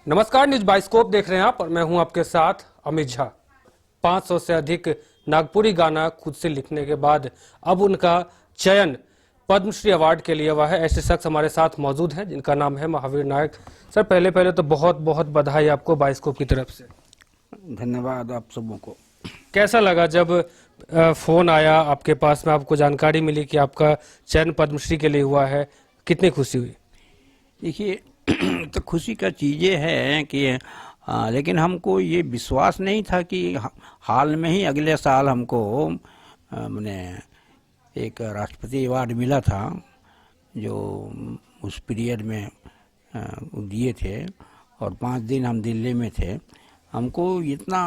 नमस्कार, news bioscope देख रहे हैं आप और मैं हूं आपके साथ अमित झा। 500 से अधिक नागपुरी गाना खुद से लिखने के बाद अब उनका चयन पद्मश्री अवार्ड के लिए हुआ है। ऐसे शख्स हमारे साथ मौजूद हैं जिनका नाम है महावीर नायक। सर, पहले तो बहुत बहुत बधाई आपको बाइस्कोप की तरफ से। धन्यवाद आप सबों को। कैसा लगा जब फोन आया आपके पास में, आपको जानकारी मिली कि आपका चयन पद्मश्री के लिए हुआ है? कितनी खुशी हुई? देखिए तो खुशी का चीज़ें हैं कि लेकिन हमको ये विश्वास नहीं था कि हाल में ही अगले साल हमको मैंने एक राष्ट्रपति अवार्ड मिला था जो उस पीरियड में दिए थे और 5 दिन हम दिल्ली में थे। हमको इतना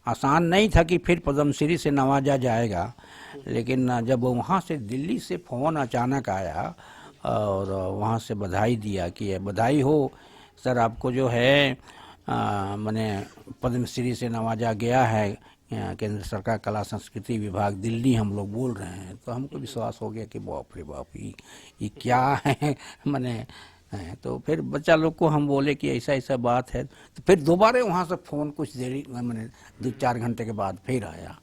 आसान नहीं था कि फिर पद्मश्री से नवाजा जाएगा, लेकिन जब वहाँ से दिल्ली से फ़ोन अचानक आया और वहाँ से बधाई दिया कि बधाई हो सर, आपको जो है मैंने पद्मश्री से नवाजा गया है, केंद्र सरकार कला संस्कृति विभाग दिल्ली हम लोग बोल रहे हैं। तो हमको विश्वास हो गया कि बाप रे बाप, ये क्या है मैंने। तो फिर बच्चा लोग को हम बोले कि ऐसा ऐसा बात है। तो फिर दोबारा वहाँ से फ़ोन कुछ देरी मैंने 2-4 घंटे के बाद फिर आया।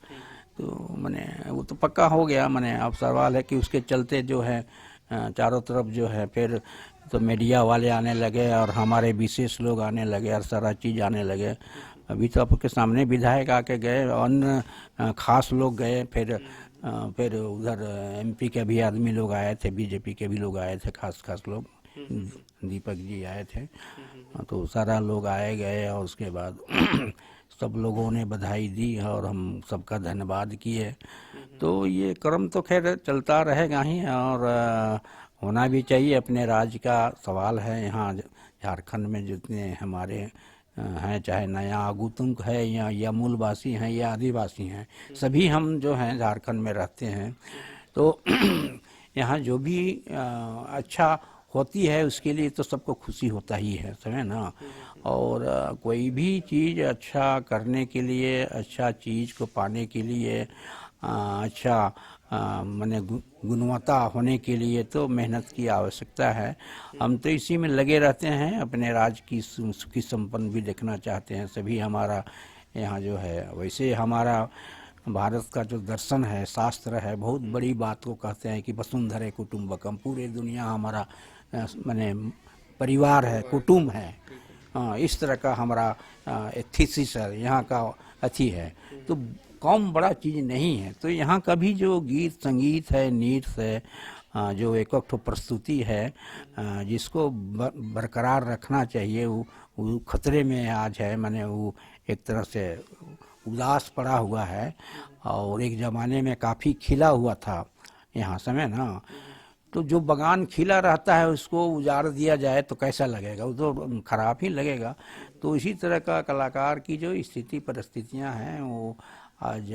तो मैंने वो तो पक्का हो गया। मैंने अब सवाल है कि उसके चलते जो है चारों तरफ जो है फिर तो मीडिया वाले आने लगे और हमारे विशेष लोग आने लगे और सारा चीज़ आने लगे। अभी तो आपके सामने विधायक आके गए, अन्य खास लोग गए, फिर उधर एमपी के भी आदमी लोग आए थे, बीजेपी के भी लोग आए थे, खास लोग, दीपक जी आए थे। तो सारा लोग आए गए और उसके बाद सब लोगों ने बधाई दी और हम सबका धन्यवाद किए। तो ये क्रम तो खैर चलता रहेगा ही और होना भी चाहिए। अपने राज्य का सवाल है। यहाँ झारखंड में जितने हमारे हैं, चाहे नया आगुतुक है या मूलवासी हैं या आदिवासी हैं, सभी हम जो हैं झारखंड में रहते हैं। तो यहाँ जो भी अच्छा होती है उसके लिए तो सबको खुशी होता ही है, समझे ना। और कोई भी चीज़ अच्छा करने के लिए, अच्छा चीज़ को पाने के लिए, अच्छा माने गुणवत्ता होने के लिए तो मेहनत की आवश्यकता है। हम तो इसी में लगे रहते हैं। अपने राज्य की सुखी संपन्न भी देखना चाहते हैं सभी। हमारा यहाँ जो है, वैसे हमारा भारत का जो दर्शन है, शास्त्र है, बहुत बड़ी बात को कहते हैं कि वसुंधरे कुटुंबकम, पूरे दुनिया हमारा माने परिवार है, कुटुंब है। इस तरह का हमारा थीसिस है, यहाँ का अथी है। तो कम बड़ा चीज़ नहीं है। तो यहाँ का भी जो गीत संगीत है, नृत्य है, जो एक प्रस्तुति है, जिसको बरकरार रखना चाहिए, वो खतरे में आज है। माने वो एक तरह से उदास पड़ा हुआ है और एक ज़माने में काफ़ी खिला हुआ था यहाँ, समय ना। तो जो बगान खिला रहता है उसको उजाड़ दिया जाए तो कैसा लगेगा? वो तो खराब ही लगेगा। तो इसी तरह का कलाकार की जो स्थिति परिस्थितियाँ हैं वो आज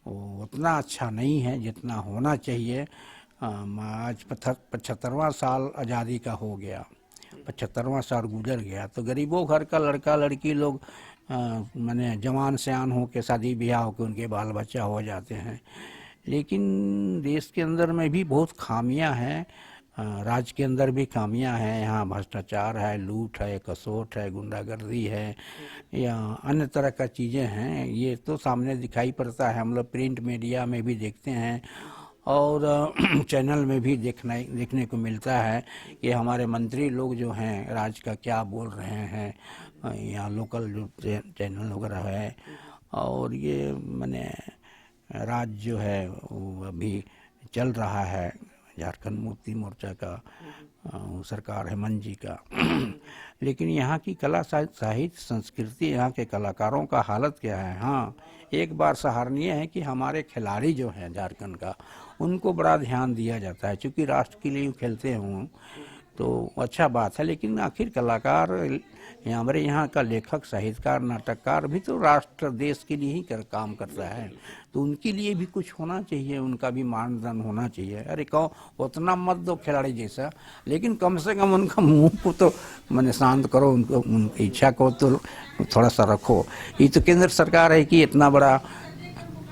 उतना अच्छा नहीं है जितना होना चाहिए। आज 75वां साल आज़ादी का हो गया, 75वां साल गुजर गया। तो गरीबों घर का लड़का लड़की लोग माने जवान सयान हो के शादी ब्याह हो के उनके बाल बच्चा हो जाते हैं। लेकिन देश के अंदर में भी बहुत खामियां हैं, राज्य के अंदर भी खामियां हैं। यहाँ भ्रष्टाचार है, लूट है, कसोट है, गुंडागर्दी है या अन्य तरह का चीज़ें हैं। ये तो सामने दिखाई पड़ता है। हम लोग प्रिंट मीडिया में भी देखते हैं और चैनल में भी देखने को मिलता है कि हमारे मंत्री लोग जो हैं राज्य का क्या बोल रहे हैं, या लोकल जो चैनल वगैरह है। और ये मैंने राज्य जो है वो अभी चल रहा है झारखंड मुक्ति मोर्चा का सरकार हेमंत जी का। लेकिन यहाँ की कला साहित्य संस्कृति, यहाँ के कलाकारों का हालत क्या है? हाँ, एक बार सराहनीय है कि हमारे खिलाड़ी जो हैं झारखंड का, उनको बड़ा ध्यान दिया जाता है। चूँकि राष्ट्र के लिए खेलते हों तो अच्छा बात है। लेकिन आखिर कलाकार, हमारे यहाँ का लेखक, साहित्यकार, नाटककार भी तो राष्ट्र देश के लिए ही काम करता है। तो उनके लिए भी कुछ होना चाहिए, उनका भी मानधन होना चाहिए। अरे कहो उतना मत दो खिलाड़ी जैसा, लेकिन कम से कम उनका मुंह को तो मैंने शांत करो, उनको उनकी इच्छा को तो थोड़ा सा रखो। ये तो केंद्र सरकार है कि इतना बड़ा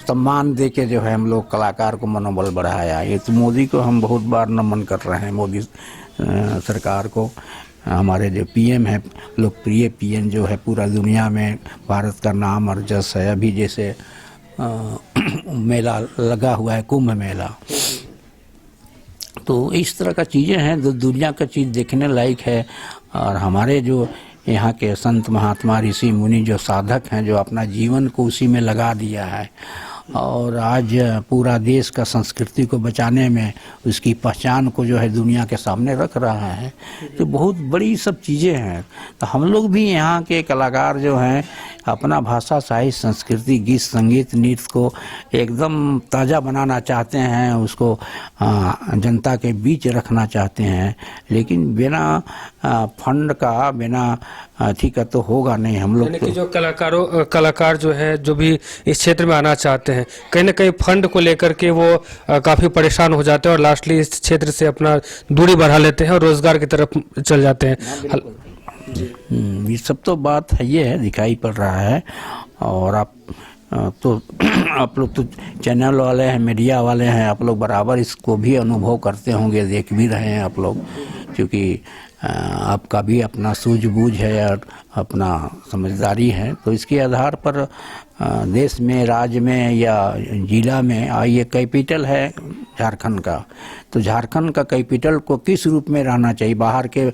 सम्मान दे के जो है हम लोग कलाकार को मनोबल बढ़ाया। ये तो मोदी को हम बहुत बार नमन कर रहे हैं, मोदी सरकार को, हमारे जो पीएम है, लोकप्रिय पीएम जो है, पूरा दुनिया में भारत का नाम और जस है। अभी जैसे मेला लगा हुआ है, कुंभ मेला, तो इस तरह का चीज़ें हैं, दुनिया का चीज़ देखने लायक है। और हमारे जो यहाँ के संत महात्मा ऋषि मुनि जो साधक हैं, जो अपना जीवन को उसी में लगा दिया है और आज पूरा देश का संस्कृति को बचाने में उसकी पहचान को जो है दुनिया के सामने रख रहा है, तो बहुत बड़ी सब चीज़ें हैं। तो हम लोग भी यहाँ के कलाकार जो हैं अपना भाषा, साहित्य, संस्कृति, गीत, संगीत, नृत्य को एकदम ताज़ा बनाना चाहते हैं, उसको जनता के बीच रखना चाहते हैं, लेकिन बिना फंड का, बिना अथी का तो होगा नहीं। हम लोग तो जो कलाकार जो है, जो भी इस क्षेत्र में आना चाहते हैं, कहीं ना कहीं फंड को लेकर के वो काफ़ी परेशान हो जाते हैं और लास्टली इस क्षेत्र से अपना दूरी बढ़ा लेते हैं और रोजगार की तरफ चल जाते हैं। ये सब तो बात है, ये है, दिखाई पड़ रहा है। और आप लोग तो चैनल वाले हैं, मीडिया वाले हैं, आप लोग बराबर इसको भी अनुभव करते होंगे, देख भी रहे हैं आप लोग, क्योंकि आपका भी अपना सूझबूझ है और अपना समझदारी है। तो इसके आधार पर देश में, राज्य में या जिला में, ये कैपिटल है झारखंड का, तो झारखंड का कैपिटल को किस रूप में रहना चाहिए। बाहर के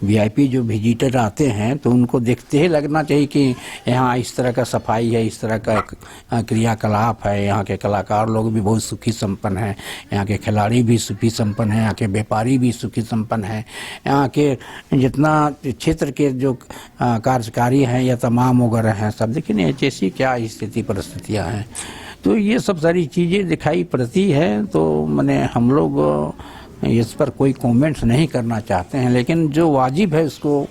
वीआईपी जो विजिटर आते हैं तो उनको देखते ही लगना चाहिए कि यहाँ इस तरह का सफाई है, इस तरह का क्रियाकलाप है, यहाँ के कलाकार लोग भी बहुत सुखी संपन्न हैं, यहाँ के खिलाड़ी भी सुखी संपन्न हैं, यहाँ के व्यापारी भी सुखी संपन्न हैं, यहाँ के जितना क्षेत्र के जो कार्यकारी हैं या तमाम वगैरह हैं सब, लेकिन ऐसी क्या स्थिति परिस्थितियाँ हैं। तो ये सब सारी चीज़ें दिखाई पड़ती है। तो मैंने हम लोग इस पर कोई कमेंट्स नहीं करना चाहते हैं, लेकिन जो वाजिब है उसको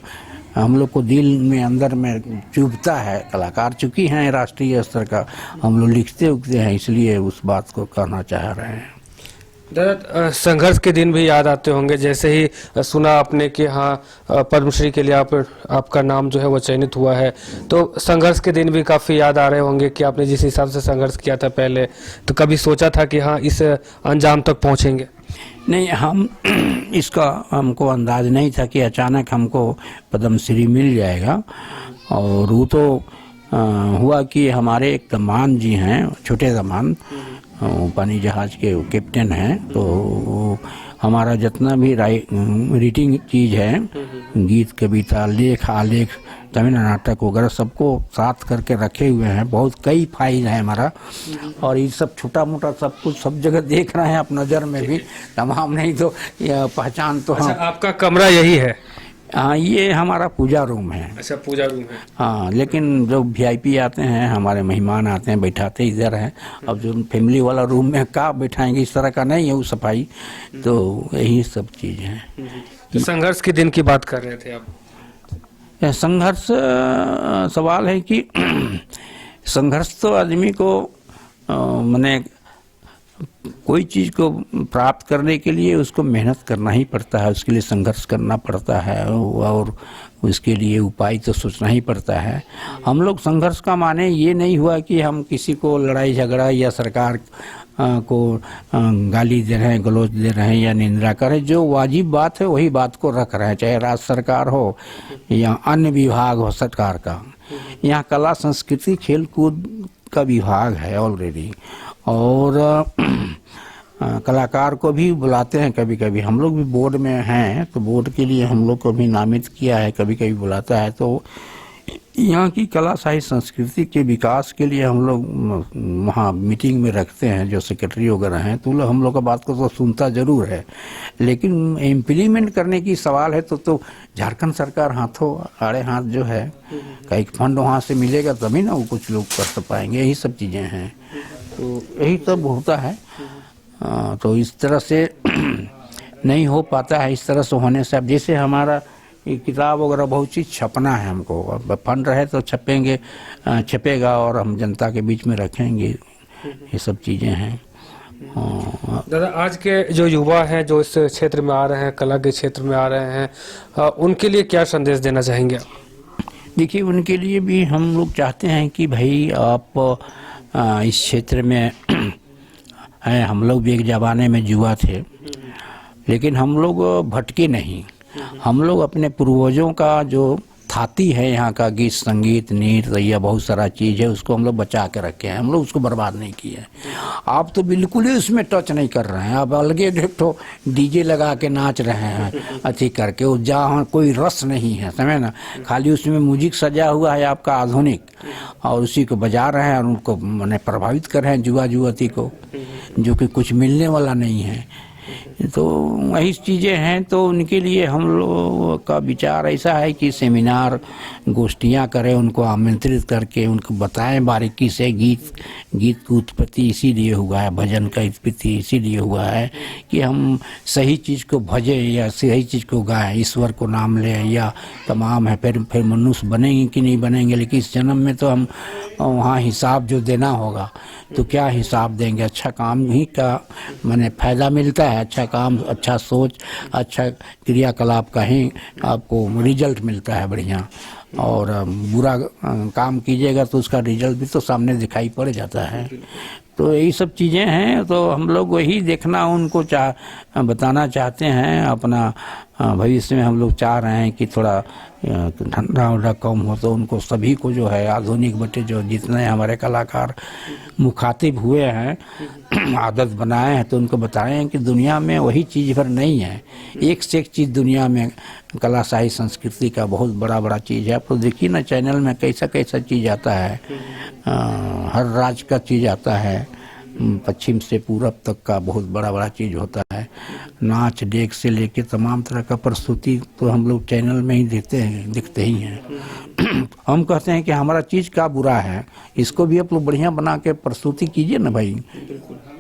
हम लोग को दिल में, अंदर में चुभता है। कलाकार चूँकि हैं राष्ट्रीय स्तर का, हम लोग लिखते उगते हैं, इसलिए उस बात को कहना चाह रहे हैं। दादा, संघर्ष के दिन भी याद आते होंगे, जैसे ही सुना आपने कि हाँ पद्मश्री के लिए आपका नाम जो है वो चयनित हुआ है, तो संघर्ष के दिन भी काफ़ी याद आ रहे होंगे कि आपने जिस हिसाब से संघर्ष किया था पहले, तो कभी सोचा था कि हाँ इस अंजाम तक पहुँचेंगे? नहीं, इसका हमको अंदाज नहीं था कि अचानक हमको पद्मश्री मिल जाएगा। और वो तो हुआ कि हमारे एक दमान जी हैं, छोटे दमान, पानी जहाज के कैप्टन हैं, तो हमारा जितना भी राइटिंग चीज़ है, गीत, कविता, लेख, आलेख, तमिल नाटक वगैरह सबको साथ करके रखे हुए हैं। बहुत कई फाइल है हमारा, और ये सब छोटा मोटा सब कुछ सब जगह देख रहे हैं आप नज़र में भी, तमाम नहीं तो पहचान तो। अच्छा, आपका कमरा यही है? हाँ, ये हमारा पूजा रूम है। अच्छा, पूजा रूम है। हाँ, लेकिन जो वीआईपी आते हैं, हमारे मेहमान आते हैं, बैठाते इधर हैं। अब जो फैमिली वाला रूम में का बैठाएंगे, इस तरह का नहीं है वो सफाई, तो यही सब चीज़ है। तो संघर्ष के दिन की बात कर रहे थे आप? संघर्ष सवाल है कि संघर्ष तो आदमी को माने कोई चीज़ को प्राप्त करने के लिए उसको मेहनत करना ही पड़ता है, उसके लिए संघर्ष करना पड़ता है और उसके लिए उपाय तो सोचना ही पड़ता है। हम लोग संघर्ष का माने ये नहीं हुआ कि हम किसी को लड़ाई झगड़ा या सरकार को गाली दे रहे हैं, गलौज दे रहे हैं या निंदा कर रहे हैं। जो वाजिब बात है वही बात को रख रहे हैं, चाहे राज्य सरकार हो या अन्य विभाग हो सरकार का। यहाँ कला, संस्कृति, खेल कूद का विभाग है ऑलरेडी, और कलाकार को भी बुलाते हैं कभी कभी। हम लोग भी बोर्ड में हैं, तो बोर्ड के लिए हम लोग को भी नामित किया है, कभी कभी बुलाता है। तो यहाँ की कला, साहित्य, संस्कृति के विकास के लिए हम लोग वहाँ मीटिंग में रखते हैं, जो सेक्रेटरी वगैरह हैं, तो हम लोग का बात को तो सुनता ज़रूर है, लेकिन इम्प्लीमेंट करने की सवाल है तो झारखंड सरकार हाथों आड़े हाथ जो है, कहीं फंड वहाँ से मिलेगा तभी ना वो कुछ लोग कर पाएंगे। यही सब चीज़ें हैं, तो यही सब होता है। तो इस तरह से नहीं हो पाता है। इस तरह से होने से, अब जैसे हमारा ये किताब वगैरह बहुत चीज़ छपना है हमको, अब फंड रहे तो छपेगा और हम जनता के बीच में रखेंगे, ये सब चीज़ें हैं। दादा, आज के जो युवा हैं जो इस क्षेत्र में आ रहे हैं, कला के क्षेत्र में आ रहे हैं, उनके लिए क्या संदेश देना चाहेंगे? देखिए, उनके लिए भी हम लोग चाहते हैं कि भाई आप इस क्षेत्र में हैं। हम लोग भी एक ज़माने में युवा थे, लेकिन हम लोग भटके नहीं, हम लोग अपने पूर्वजों का जो थाती है यहाँ का गीत संगीत नृत्य या बहुत सारा चीज़ है उसको हम लोग बचा के रखे हैं, हम लोग उसको बर्बाद नहीं किए हैं। आप तो बिल्कुल ही उसमें टच नहीं कर रहे हैं, आप अलगे देखो डीजे लगा के नाच रहे हैं अच्छी करके, वो जहाँ कोई रस नहीं है, समझे ना, खाली उसमें म्यूजिक सजा हुआ है आपका आधुनिक और उसी को बजा रहे हैं और उनको मैंने प्रभावित कर रहे हैं युवा युवती को, जो कि कुछ मिलने वाला नहीं है। तो वही चीज़ें हैं। तो उनके लिए हम लोग का विचार ऐसा है कि सेमिनार गोष्ठियाँ करें, उनको आमंत्रित करके उनको बताएं बारीकी से गीत की उत्पत्ति इसीलिए हुआ है, भजन का उत्पत्ति इसीलिए हुआ है कि हम सही चीज़ को भजें या सही चीज़ को गाएं, ईश्वर को नाम लें या तमाम है। फिर मनुष्य बनेंगे कि नहीं बनेंगे, लेकिन इस जन्म में तो हम वहाँ हिसाब जो देना होगा तो क्या हिसाब देंगे। अच्छा काम ही का माने फ़ायदा मिलता है, अच्छा काम, अच्छा सोच, अच्छा क्रियाकलाप का ही आपको रिजल्ट मिलता है बढ़िया। और बुरा काम कीजिएगा तो उसका रिजल्ट भी तो सामने दिखाई पड़ जाता है। तो यही सब चीज़ें हैं। तो हम लोग वही देखना उनको बताना चाहते हैं। अपना भविष्य में हम लोग चाह रहे हैं कि थोड़ा ठंडा उंडा कम हो तो उनको सभी को जो है आधुनिक बटे जो जितने हमारे कलाकार मुखातिब हुए हैं आदत बनाए हैं तो उनको बताएं कि दुनिया में वही चीज़ भर नहीं है, एक से एक चीज़ दुनिया में कला साहित्य संस्कृति का बहुत बड़ा बड़ा चीज़ है। आप तो देखिए ना चैनल में कैसा कैसा चीज़ आता है, हर राज्य का चीज़ आता है, पश्चिम से पूरब तक का बहुत बड़ा बड़ा चीज़ होता है। नाच डेक से लेके तमाम तरह का प्रस्तुति तो हम लोग चैनल में ही दिखते ही हैं। हम कहते हैं कि हमारा चीज़ का बुरा है, इसको भी आप लोग बढ़िया बना के प्रस्तुति कीजिए ना भाई,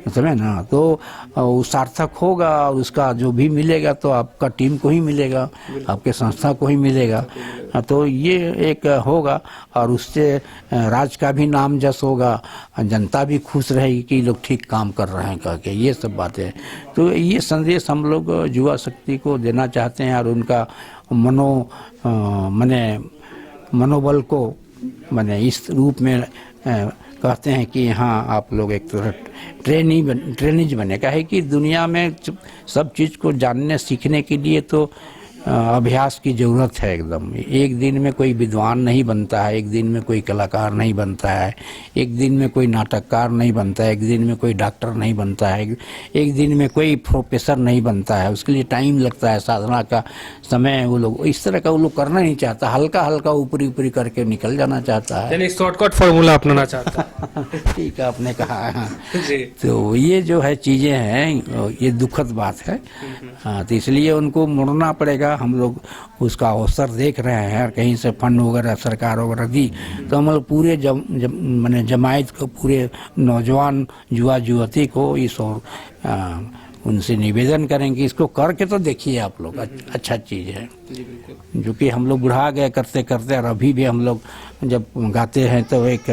समझे ना, तो वो सार्थक होगा और उसका जो भी मिलेगा तो आपका टीम को ही मिलेगा, आपके संस्था को ही मिलेगा। तो ये एक होगा और उससे राज्य का भी नाम जस होगा, जनता भी खुश रहेगी कि लोग ठीक काम कर रहे हैं करके, ये सब बातें। तो ये संदेश हम लोग युवा शक्ति को देना चाहते हैं और उनका मनोबल को माने इस रूप में कहते हैं कि हाँ आप लोग एक तरह ट्रेनिज बने। का है कि दुनिया में सब चीज़ को जानने सीखने के लिए तो अभ्यास की ज़रूरत है एकदम। एक दिन में कोई विद्वान नहीं बनता है, एक दिन में कोई कलाकार नहीं बनता है, एक दिन में कोई नाटककार नहीं बनता है, एक दिन में कोई डॉक्टर नहीं बनता है, एक दिन में कोई प्रोफेसर नहीं बनता है। उसके लिए टाइम लगता है, साधना का समय वो लोग इस तरह का वो लोग करना नहीं चाहता, हल्का हल्का ऊपरी ऊपरी करके निकल जाना चाहता है, यानी शॉर्टकट फॉर्मूला अपनाना चाहता है। ठीक है, आपने कहा। जी। तो ये जो है चीज़ें हैं ये दुखद बात है। हाँ, तो इसलिए उनको मुड़ना पड़ेगा। हम लोग उसका अवसर देख रहे हैं और कहीं से फंड वगैरह सरकार वगैरह दी तो हम लोग पूरे माने जमायत को, पूरे नौजवान युवा युवती को इस और उनसे निवेदन करेंगे इसको करके तो देखिए आप लोग, अच्छा चीज़ है जो कि हम लोग बुढ़ा गए करते करते और अभी भी हम लोग जब गाते हैं तो एक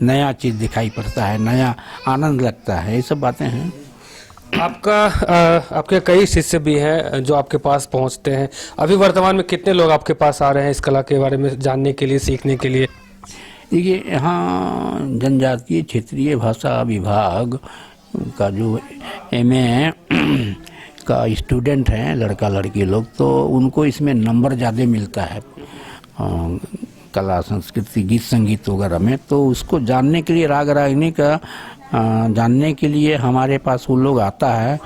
नया चीज़ दिखाई पड़ता है, नया आनंद लगता है। ये सब बातें हैं। आपके कई शिष्य भी हैं जो आपके पास पहुंचते हैं। अभी वर्तमान में कितने लोग आपके पास आ रहे हैं इस कला के बारे में जानने के लिए, सीखने के लिए? देखिए, यहाँ जनजातीय क्षेत्रीय भाषा विभाग का जो MA का स्टूडेंट हैं, लड़का लड़की लोग, तो उनको इसमें नंबर ज़्यादा मिलता है कला संस्कृति गीत संगीत वगैरह में। तो उसको जानने के लिए, राग रागिनी का जानने के लिए हमारे पास वो लोग आता है,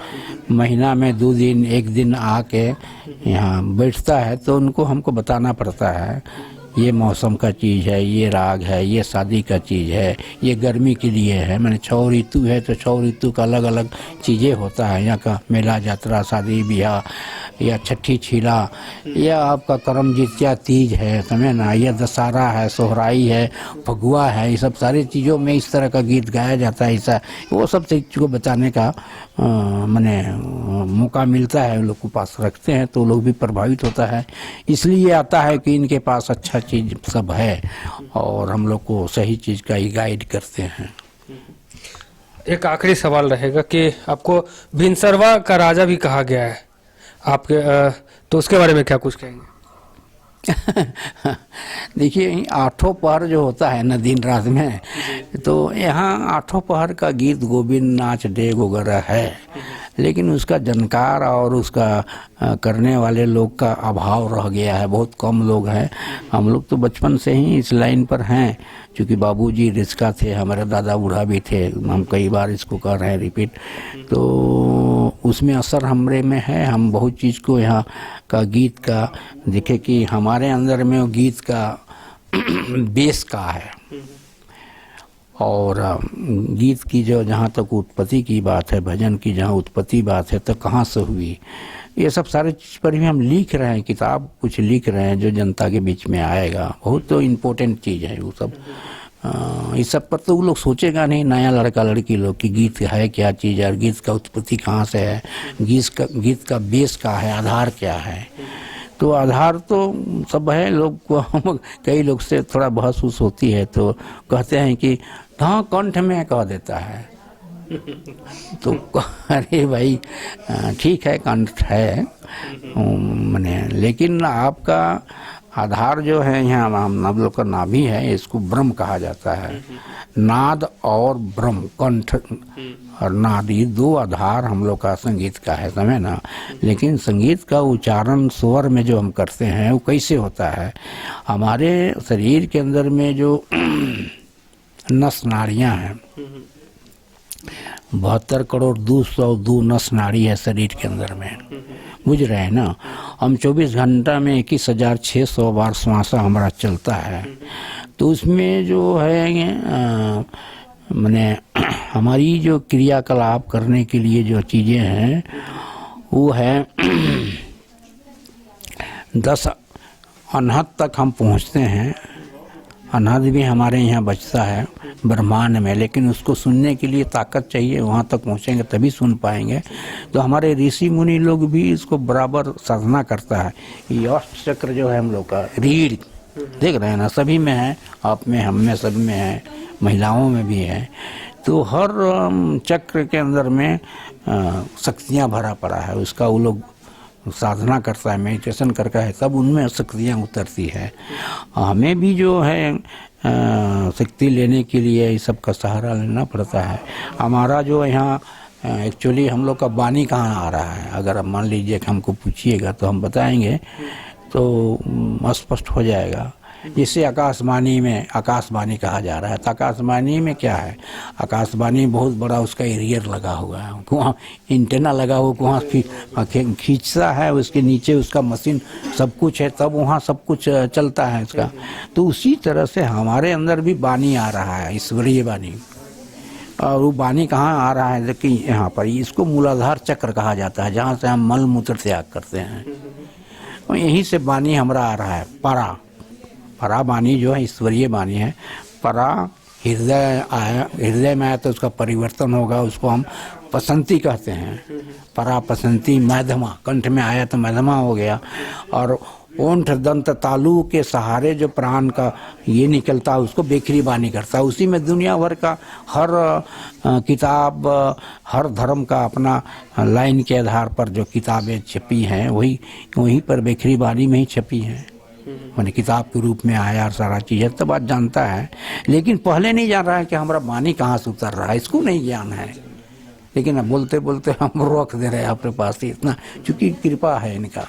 महीना में 2 दिन 1 दिन आके यहाँ बैठता है। तो उनको हमको बताना पड़ता है ये मौसम का चीज़ है, ये राग है, ये शादी का चीज़ है, ये गर्मी के लिए है। मैंने 6 ऋतु है तो 6 ऋतु का अलग अलग चीज़ें होता है। यहाँ का मेला यात्रा, शादी ब्याह या छठी छीला या आपका करम जितिया तीज है, समझे ना, या दशहरा है, सोहराई है, फगुआ है, ये सब सारी चीज़ों में इस तरह का गीत गाया जाता है। ऐसा वो सब चीज़ को बताने का मैंने मौका मिलता है, उन लोग को पास रखते हैं तो लोग भी प्रभावित होता है। इसलिए आता है कि इनके पास अच्छा चीज़ सब है और हम लोग को सही चीज़ का ही गाइड करते हैं। एक आखिरी सवाल रहेगा कि आपको भिनसरवा का राजा भी कहा गया है आपके, तो उसके बारे में क्या कुछ कहेंगे? देखिए, 8 पहर जो होता है न दिन रात में, तो यहाँ 8 पहर का गीत गोविंद नाच डेग वगैरह है। लेकिन उसका जानकार और उसका करने वाले लोग का अभाव रह गया है, बहुत कम लोग हैं। हम लोग तो बचपन से ही इस लाइन पर हैं, क्योंकि बाबूजी रिस्का थे, हमारे दादा बूढ़ा भी थे, हम कई बार इसको कर रहे हैं रिपीट, तो उसमें असर हमरे में है। हम बहुत चीज़ को यहाँ का गीत का देखे कि हमारे अंदर में वो गीत का बेस का है। और गीत की जो जहाँ तक उत्पत्ति की बात है, भजन की जहाँ उत्पत्ति बात है, तो कहाँ से हुई, ये सब सारे चीज़ पर भी हम लिख रहे हैं, किताब कुछ लिख रहे हैं जो जनता के बीच में आएगा। बहुत तो इम्पोर्टेंट चीज़ है वो सब। इस सब पर तो वो लोग सोचेगा नहीं, नया लड़का लड़की लोग, कि गीत है क्या चीज़ है, गीत का उत्पत्ति कहाँ से है, गीत का बेस क्या है, आधार क्या है। तो आधार तो सब है। लोग को कई लोग से थोड़ा बहस उस होती है, तो कहते हैं कि हाँ कंठ में कह देता है। तो अरे भाई ठीक है, कंठ है मैंने, लेकिन आपका आधार जो है यहाँ हम लोग का नाभि है, इसको ब्रह्म कहा जाता है। नाद और ब्रह्म, कंठ और नाद, ये दो आधार हम लोग का संगीत का है, समझे ना। लेकिन संगीत का उच्चारण स्वर में जो हम करते हैं वो कैसे होता है, हमारे शरीर के अंदर में जो नस नाड़ियाँ हैं, 72 करोड़ 202 नस नाड़ी है शरीर के अंदर में, बुझ रहे हैं ना। हम 24 घंटा में 21,600 बार श्वास हमारा चलता है। तो उसमें जो है मैंने हमारी जो क्रियाकलाप करने के लिए जो चीज़ें हैं वो है 10 अनहद तक हम पहुँचते हैं। अनहद भी हमारे यहाँ बचता है ब्रह्मांड में, लेकिन उसको सुनने के लिए ताकत चाहिए, वहाँ तक पहुँचेंगे तभी सुन पाएंगे। तो हमारे ऋषि मुनि लोग भी इसको बराबर साधना करता है। ये अष्ट चक्र जो है हम लोग का, रीढ़ देख रहे हैं ना, सभी में है, आप में, हम में, सब में है, महिलाओं में भी है। तो हर चक्र के अंदर में शक्तियाँ भरा पड़ा है, उसका वो लोग साधना करता है, मेडिटेशन करता है, तब उनमें शक्तियाँ उतरती है। हमें भी जो है शक्ति लेने के लिए इस सब का सहारा लेना पड़ता है। हमारा जो यहाँ एक्चुअली हम लोग का वाणी कहाँ आ रहा है, अगर आप मान लीजिए कि हमको पूछिएगा तो हम बताएंगे, तो स्पष्ट हो जाएगा। जिसे आकाशवाणी में आकाशवाणी कहा जा रहा है, तो आकाशवाणी में क्या है, आकाशवाणी बहुत बड़ा उसका एरियर लगा हुआ है, वहाँ एंटेना लगा हुआ, वहाँ खींचता है, उसके नीचे उसका मशीन सब कुछ है, तब वहाँ सब कुछ चलता है इसका। तो उसी तरह से हमारे अंदर भी वाणी आ रहा है, ईश्वरीय वाणी। और वो वाणी कहाँ आ रहा है, कि यहाँ पर, इसको मूलाधार चक्र कहा जाता है, जहाँ से हम मल मूत्र त्याग करते हैं, और यहीं से वाणी हमारा आ रहा है। परा वाणी जो है ईश्वरीय वाणी है। परा हृदय आया, हृदय में आया तो उसका परिवर्तन होगा, उसको हम पसंती कहते हैं। परा पसंती मध्यमा, कंठ में आया तो मध्यमा हो गया। और ओंठ दंत तालु के सहारे जो प्राण का ये निकलता है, उसको बेखरी वाणी करता है। उसी में दुनिया भर का हर किताब, हर धर्म का अपना लाइन के आधार पर जो किताबें छपी हैं, वही पर बेखरी वाणी में ही छपी हैं, मैंने किताब के रूप में आया और सारा चीज़ है, तो बात जानता है। लेकिन पहले नहीं जान रहा है कि हमारा वाणी कहाँ से उतर रहा है, इसको नहीं ज्ञान है। लेकिन अब बोलते बोलते हम रख दे रहे हैं अपने पास ही, इतना चूँकि कृपा है इनका,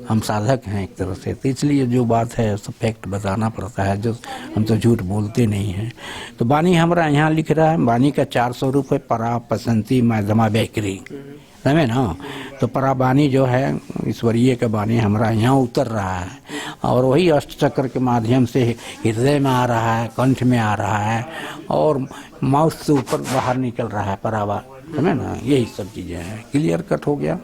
हम साधक हैं एक तरह से, तो इसलिए जो बात है सब फैक्ट बताना पड़ता है, जो हम तो झूठ बोलते नहीं हैं। तो वाणी हमारा यहाँ लिख रहा है, वाणी का 4 स्वरूप है, परा पसंती मध्यमा बेकरी, समझे ना। तो परावाणी जो है ईश्वरीय का वाणी हमारा यहाँ उतर रहा है, और वही अष्ट चक्र के माध्यम से हृदय में आ रहा है, कंठ में आ रहा है, और माउथ से ऊपर बाहर निकल रहा है परावा, समझे ना। यही सब चीज़ें हैं। क्लियर कट हो गया।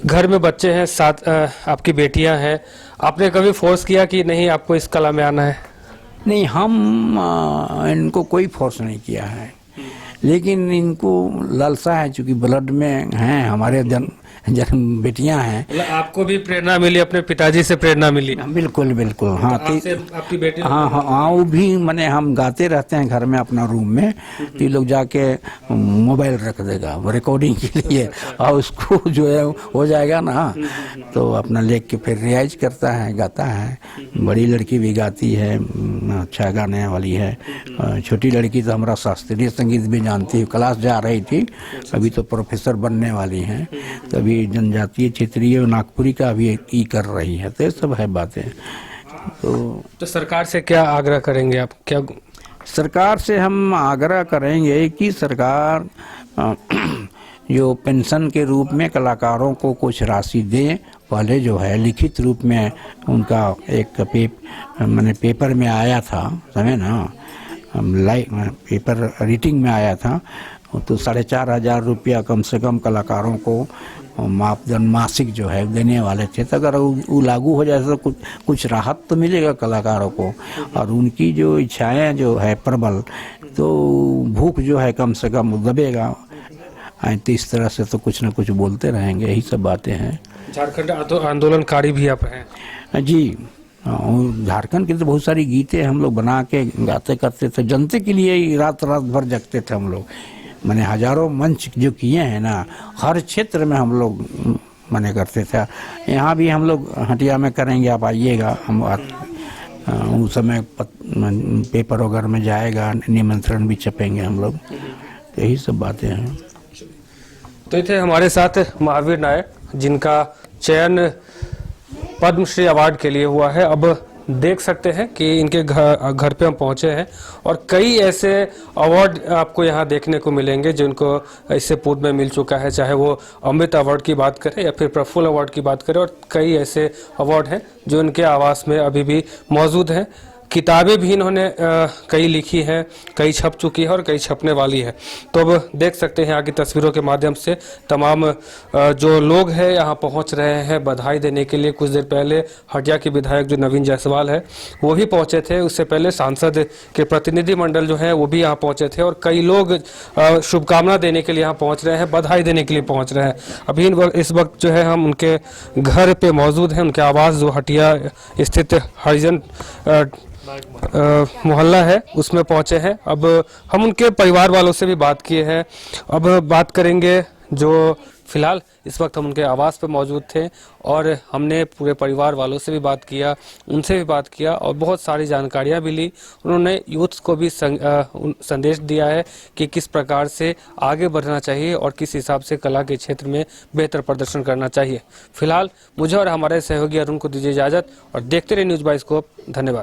घर में बच्चे हैं, साथ आपकी बेटियां हैं, आपने कभी फोर्स किया कि नहीं आपको इस कला में आना है? नहीं, हम इनको कोई फोर्स नहीं किया है, लेकिन इनको लालसा है, चूँकि ब्लड में हैं, हमारे जन्म बेटियां हैं। मतलब आपको भी प्रेरणा मिली, अपने पिताजी से प्रेरणा मिली? बिल्कुल बिल्कुल, हाँ। आपसे आपकी बेटी? हाँ हाँ हाँ, वो भी मैंने हम गाते रहते हैं घर में अपना रूम में, तो ये लोग जाके मोबाइल रख देगा रिकॉर्डिंग के लिए, और उसको जो है हो जाएगा ना, तो अपना लेके के फिर रियाइज करता है, गाता है। बड़ी लड़की भी गाती है, अच्छा गाने वाली है। छोटी लड़की तो हमारा शास्त्रीय संगीत भी जानती है, क्लास जा रही थी, अभी तो प्रोफेसर बनने वाली हैं। तो अभी जनजातीय क्षेत्रीय नागपुरी का अभी ई कर रही है। तो ये सब है बातें। तो सरकार से क्या आग्रह करेंगे आप? क्या सरकार से हम आग्रह करेंगे कि सरकार जो पेंशन के रूप में कलाकारों को कुछ राशि दे। पहले जो है लिखित रूप में उनका एक मैंने पेपर में आया था, समझे ना, पेपर रीडिंग में आया था, तो 4,500 रुपया कम से कम कलाकारों को मापदंड मासिक जो है देने वाले थे। तो अगर वो लागू हो जाए तो कुछ राहत तो मिलेगा कलाकारों को, और उनकी जो इच्छाएं जो है प्रबल, तो भूख जो है कम से कम दबेगा। तो इस तरह से तो कुछ न कुछ बोलते रहेंगे, यही सब बातें हैं। झारखंड आंदोलनकारी भी आप हैं? जी, झारखंड की तो बहुत सारी गीतें हम लोग बना के गाते करते थे, जनता के लिए ही रात रात भर जगते थे हम लोग। मैंने हजारों मंच जो किए हैं ना, हर क्षेत्र में हम लोग मने करते थे। यहाँ भी हम लोग हटिया में करेंगे, आप आइएगा। हम उस समय पेपर वगैरह में जाएगा, निमंत्रण भी छपेंगे हम लोग। यही सब बातें हैं। तो ये थे हमारे साथ महावीर नायक, जिनका चयन पद्मश्री अवार्ड के लिए हुआ है। अब देख सकते हैं कि इनके घर पे हम पहुंचे हैं, और कई ऐसे अवार्ड आपको यहाँ देखने को मिलेंगे जिनको इससे पूर्व में मिल चुका है, चाहे वो अमृत अवार्ड की बात करें या फिर प्रफुल्ल अवार्ड की बात करें। और कई ऐसे अवार्ड हैं जो इनके आवास में अभी भी मौजूद हैं। किताबें भी इन्होंने कई लिखी हैं, कई छप चुकी है और कई छपने वाली है। तो अब देख सकते हैं यहाँ की तस्वीरों के माध्यम से तमाम जो लोग हैं यहाँ पहुँच रहे हैं बधाई देने के लिए। कुछ देर पहले हटिया के विधायक जो नवीन जायसवाल है वो भी पहुँचे थे। उससे पहले सांसद के प्रतिनिधि मंडल जो है वो भी यहाँ पहुँचे थे, और कई लोग शुभकामना देने के लिए यहाँ पहुँच रहे हैं, बधाई देने के लिए पहुँच रहे हैं। अभी इस वक्त जो है हम उनके घर पे मौजूद हैं, उनके आवास जो हटिया स्थित हरिजन मोहल्ला है उसमें पहुंचे हैं। अब हम उनके परिवार वालों से भी बात किए हैं। अब बात करेंगे जो फिलहाल इस वक्त हम उनके आवास पर मौजूद थे, और हमने पूरे परिवार वालों से भी बात किया, उनसे भी बात किया, और बहुत सारी जानकारियां भी ली। उन्होंने यूथ को भी संदेश दिया है कि किस प्रकार से आगे बढ़ना चाहिए और किस हिसाब से कला के क्षेत्र में बेहतर प्रदर्शन करना चाहिए। फिलहाल मुझे और हमारे सहयोगी अरुण को दीजिए इजाजत, और देखते रहिए न्यूज़ बाइस्कोप। धन्यवाद।